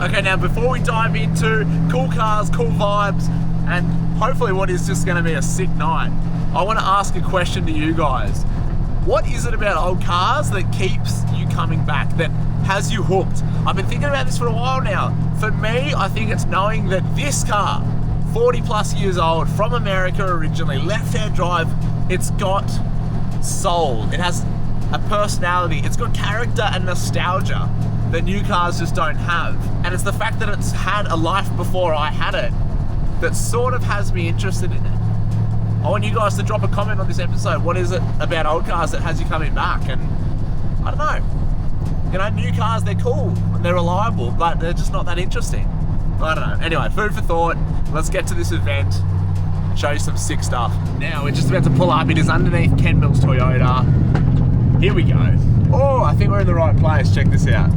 Okay, now before we dive into cool cars, cool vibes, and hopefully what is just going to be a sick night, I want to ask a question to you guys. What is it about old cars that keeps you coming back, that has you hooked? I've been thinking about this for a while now. For me, I think it's knowing that this car, 40 plus years old, from America originally, left-hand drive, it's got soul. It has a personality. It's got character and nostalgia that new cars just don't have. And it's the fact that it's had a life before I had it that sort of has me interested in it. I want you guys to drop a comment on this episode. What is it about old cars that has you coming back? And I don't know. You know, new cars, they're cool and they're reliable, but they're just not that interesting. I don't know. Anyway, food for thought. Let's get to this event. Show you some sick stuff. Now we're just about to pull up. It is underneath Ken Mill's Toyota. Here we go. Oh, I think we're in the right place. Check this out.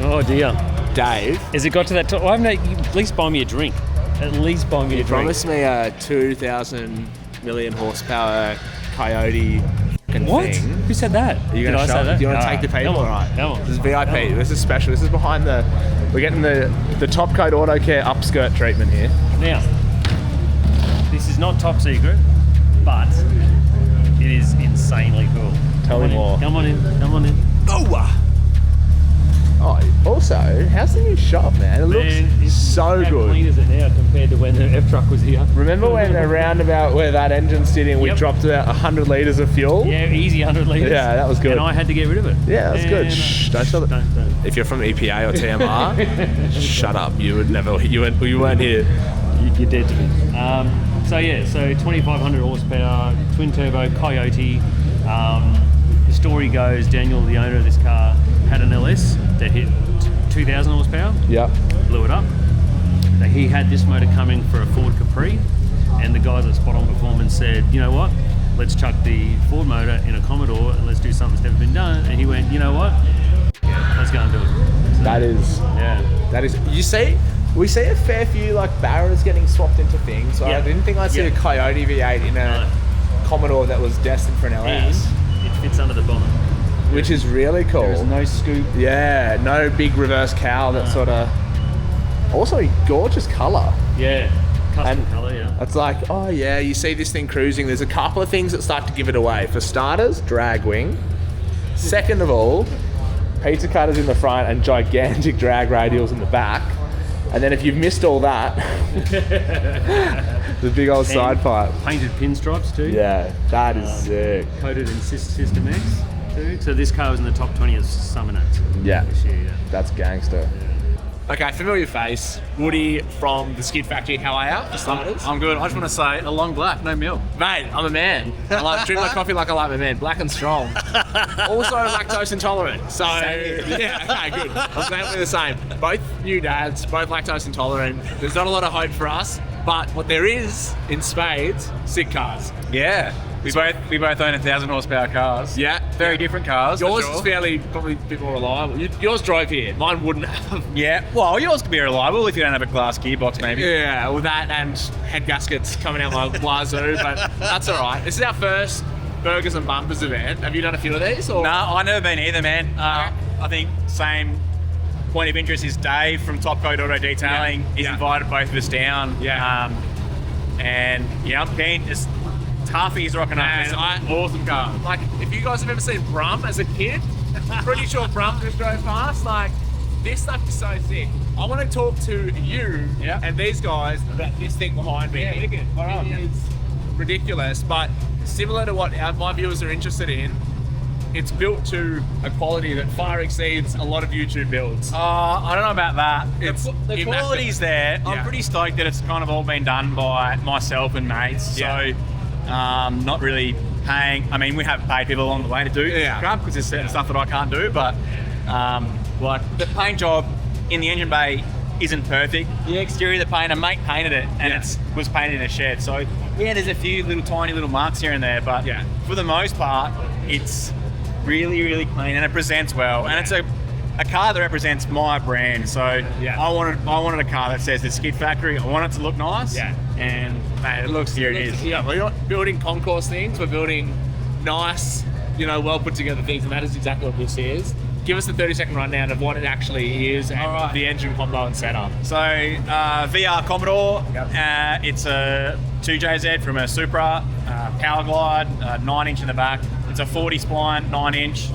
Oh dear. Dave. Has it got to that top? Why haven't you at least buy me a drink? At least buy me a drink. Promise me a 2,000 million horsepower Coyote what? thing. Who said that? Are you going to show? Do you want to take the people? Come on. Right. Come on. This is VIP. This is special. This is behind the... We're getting the Top Coat Auto Care upskirt treatment here. Now, this is not top secret, but it is insanely cool. Tell me more. Come on in. Come on in. Oh! Oh, also, how's the new shop, man? It looks so How good. clean is it now compared to when the F-Truck was here? Remember when around about where that engine's sitting, we dropped about 100 litres of fuel? Yeah, easy 100 litres. Yeah, that was good. And I had to get rid of it. Yeah, that's good. No. Shh, don't tell them. Don't. If you're from EPA or TMR, shut up. You weren't here. You're dead to me. So 2,500 horsepower, twin turbo Coyote. The story goes, Daniel, the owner of this car, had an LS that hit 2,000 horsepower. Yep. Blew it up. So he had this motor coming for a Ford Capri, and the guys at Spot On Performance said, you know what? Let's chuck the Ford motor in a Commodore and let's do something that's never been done. And he went, you know what? Let's go and do it. So, That is. You see, we see a fair few like Barras getting swapped into things. So I didn't think I'd see a Coyote V8 in a Commodore that was destined for an LS. And it fits under the bonnet. Which is really cool. There's no scoop. Yeah, no big reverse cowl that sort of... Also a gorgeous colour. Yeah, custom colour, yeah. It's like, oh yeah, you see this thing cruising, there's a couple of things that start to give it away. For starters, drag wing. Second of all, pizza cutters in the front and gigantic drag radials in the back. And then if you've missed all that, the big old side pipe. Painted pinstripes too. Yeah, that is sick. Coated in System X too. So this car was in the top 20 of Summer Nats this year, yeah. That's gangster. Okay, familiar face. Woody from the Skid Factory. How are you, for starters? I'm good. I just want to say, a long black, no milk. Mate, I'm a man. I drink my coffee like I like my man. Black and strong. Also lactose intolerant. So, yeah, okay, good. I'm exactly the same. Both new dads, both lactose intolerant. There's not a lot of hope for us, but what there is, in spades, sick cars. Yeah. We both own 1,000 horsepower cars. Yeah. Very different cars. Yours is probably a bit more reliable. Yours drove here. Mine wouldn't have. Yeah. Well, yours could be reliable if you don't have a glass gearbox, maybe. Yeah, well that and head gaskets coming out my wazoo, but that's all right. This is our first Burgers and Bumpers event. Have you done a few of these? Or? No, I've never been either, man. I think same point of interest is Dave from Top Coat Auto Detailing. He's invited both of us down. Yeah. And yeah, I'm keen. Just Harvey's rocking up. It's an awesome car. Like, if you guys have ever seen Brum as a kid, I'm pretty sure Brum just drove past. Like, this stuff is so sick. I want to talk to you and these guys about this thing behind me. Yeah, look at it. It's ridiculous, but similar to what my viewers are interested in, it's built to a quality that far exceeds a lot of YouTube builds. I don't know about that. The immaculate. quality's there. I'm pretty stoked that it's kind of all been done by myself and mates. Yeah. So, not really paying. I mean, we have paid people along the way to do scrub because there's certain stuff that I can't do. But like the paint job in the engine bay isn't perfect. The exterior of the painter, mate painted it, and it was painted in a shed. So Yeah, there's a few tiny little marks here and there, but for the most part, it's really, really clean and it presents well. And it's a car that represents my brand. So I wanted a car that says the Skid Factory. I want it to look nice. Yeah. And mate, here it is. Yeah, we're not building concourse things. We're building nice, well put together things, and that is exactly what this is. Give us the 30-second rundown of what it actually is and the engine combo and setup. So, VR Commodore, it's a 2JZ from a Supra, Power Glide, 9-inch in the back. It's a 40 spline, 9-inch,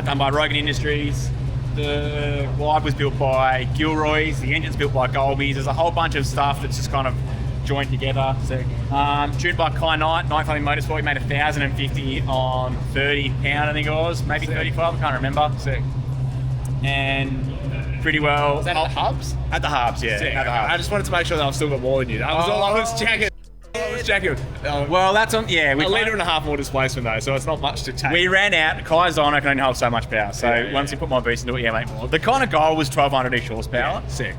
done by Rogan Industries. The glide was built by Gilroy's, the engine's built by Golby's. There's a whole bunch of stuff that's just kind of joined together. Tuned by Kai Knight, Night Family Motorsport. He made 1,050 on 30 pound, I think it was, maybe 35, I can't remember. Sick. And pretty well. Is that at the hubs? At the hubs, yeah. Sick. At the hubs. I just wanted to make sure that I've still got more than you. That was all I was checking. Well, that's on. Yeah, a litre and a half more displacement though, so it's not much to take. We ran out. Kai's Dyno can only hold so much power. So once you put my beast into it, mate, more. The kind of goal was 1,200-ish horsepower. Yeah, sick.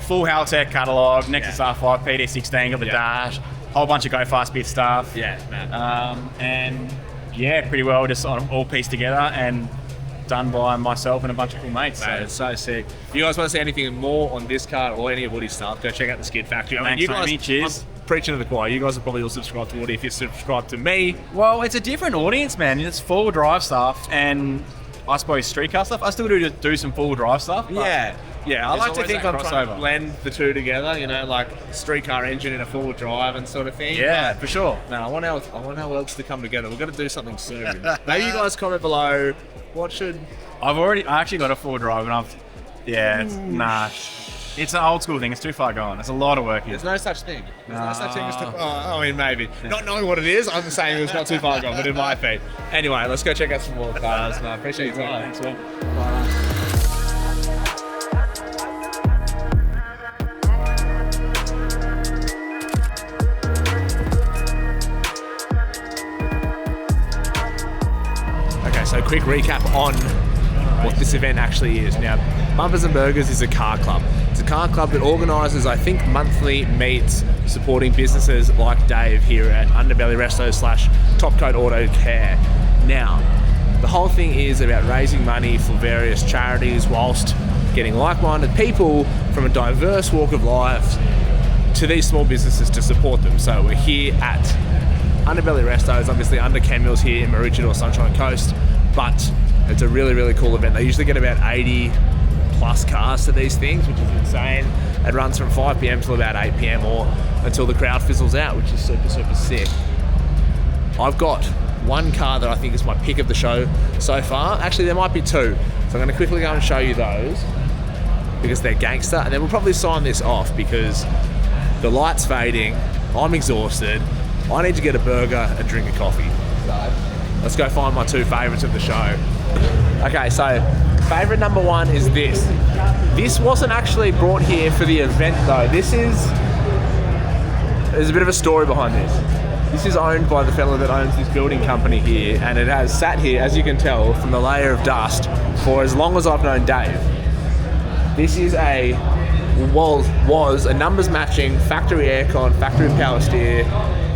Full Haltech catalogue, Nexus R5, PD16, got the dash, whole bunch of Go Fast Bit stuff. Yeah, man. And pretty well just all pieced together and done by myself and a bunch of cool mates. Mate, it's so sick. If you guys want to see anything more on this car or any of Woody's stuff, go check out the Skid Factory. Thanks, you guys, mate. Cheers. I'm preaching to the choir. You guys are probably all subscribed to Woody if you subscribe to me. Well, it's a different audience, man. It's full drive stuff and I suppose street car stuff. I still do some full drive stuff. Yeah, I like to think I'm trying to blend the two together, like street car engine in a full drive and sort of thing. Yeah, for sure. Man, I want our worlds to come together. We've got to do something soon. Maybe you guys comment below. I actually got a full drive and it's an old school thing. It's too far gone. It's a lot of work here. There's no such thing. Maybe. Not knowing what it is, I'm saying it's not too far gone, but it might be. Anyway, let's go check out some more cars. I appreciate your time. Thanks, man. Bye. So quick recap on what this event actually is. Now, Bumpers and Burgers is a car club. It's a car club that organises, I think, monthly meets supporting businesses like Dave here at Underbelly Resto / Topcoat Auto Care. Now, the whole thing is about raising money for various charities whilst getting like-minded people from a diverse walk of life to these small businesses to support them. So we're here at Underbelly Resto, is obviously under Ken Mills here in Maroochydore Sunshine Coast, but it's a really, really cool event. They usually get about 80 plus cars to these things, which is insane. It runs from 5 p.m. till about 8 p.m. or until the crowd fizzles out, which is super, super sick. I've got one car that I think is my pick of the show so far. Actually, there might be two. So I'm going to quickly go and show you those because they're gangster, and then we'll probably sign this off because the light's fading, I'm exhausted, I need to get a burger and drink a coffee. So let's go find my two favourites of the show. Okay, so favourite number one is this. This wasn't actually brought here for the event though. There's a bit of a story behind this. This is owned by the fellow that owns this building company here, and it has sat here, as you can tell, from the layer of dust for as long as I've known Dave. This is was a numbers matching factory aircon, factory power steer,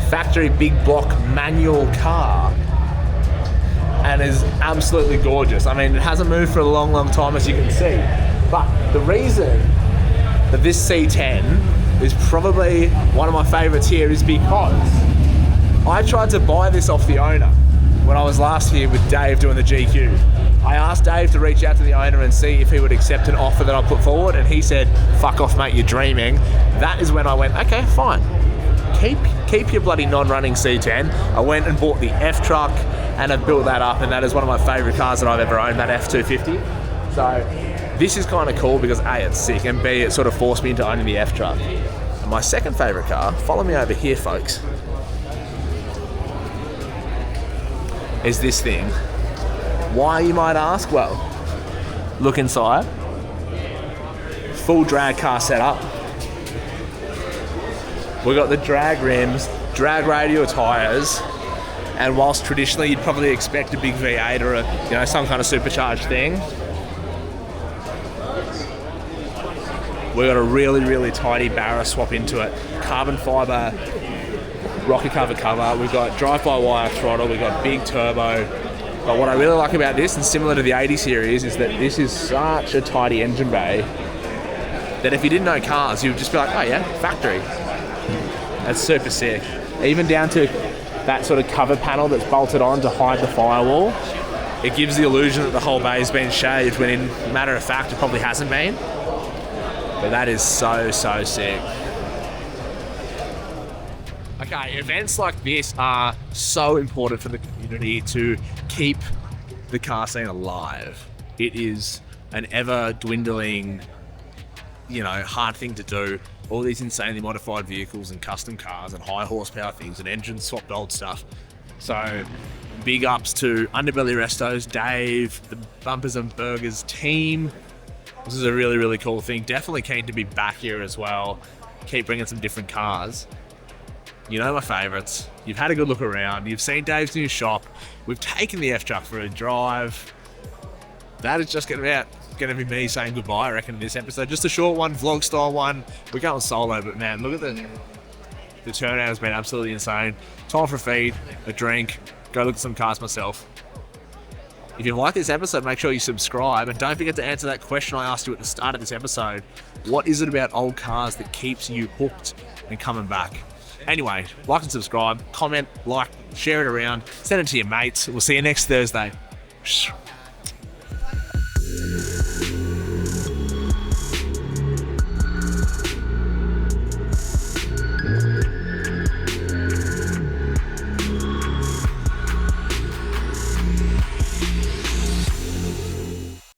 factory big block manual car, and is absolutely gorgeous. I mean, it hasn't moved for a long, long time, as you can see. But the reason that this C10 is probably one of my favorites here is because I tried to buy this off the owner when I was last here with Dave doing the GQ. I asked Dave to reach out to the owner and see if he would accept an offer that I put forward, and he said, "Fuck off, mate, you're dreaming." That is when I went, okay, fine. Keep your bloody non-running C10. I went and bought the F-Truck, and I built that up, and that is one of my favourite cars that I've ever owned, that F-250. So this is kind of cool because A, it's sick, and B, it sort of forced me into owning the F-Truck. And my second favourite car, follow me over here, folks, is this thing. Why, you might ask? Well, look inside. Full drag car setup. We got the drag rims, drag radial tyres, and whilst traditionally you'd probably expect a big V8 or some kind of supercharged thing, we got a really, really tidy barra swap into it. Carbon fibre rocker cover. We've got drive-by-wire throttle. We've got big turbo. But what I really like about this, and similar to the 80 series, is that this is such a tidy engine bay that if you didn't know cars, you would just be like, oh yeah, factory. That's super sick. Even down to that sort of cover panel that's bolted on to hide the firewall. It gives the illusion that the whole bay has been shaved, when in matter of fact it probably hasn't been. But that is so sick. Okay, events like this are so important for the community to keep the car scene alive. It is an ever dwindling, hard thing to do. All these insanely modified vehicles and custom cars and high horsepower things and engine swapped old stuff. So big ups to Underbelly Restos, Dave, the Bumpers and Burgers team. This is a really cool thing. Definitely keen to be back here as well. Keep bringing some different cars. You know my favourites. You've had a good look around. You've seen Dave's new shop. We've taken the F-Truck for a drive. That is just going to be me saying goodbye, I reckon, in this episode. Just a short one, vlog style one. We're going solo, but man, look at the turnout has been absolutely insane. Time for a feed, a drink, go look at some cars myself. If you like this episode, make sure you subscribe, and don't forget to answer that question I asked you at the start of this episode. What is it about old cars that keeps you hooked and coming back? Anyway, like and subscribe, comment, like, share it around, send it to your mates. We'll see you next Thursday.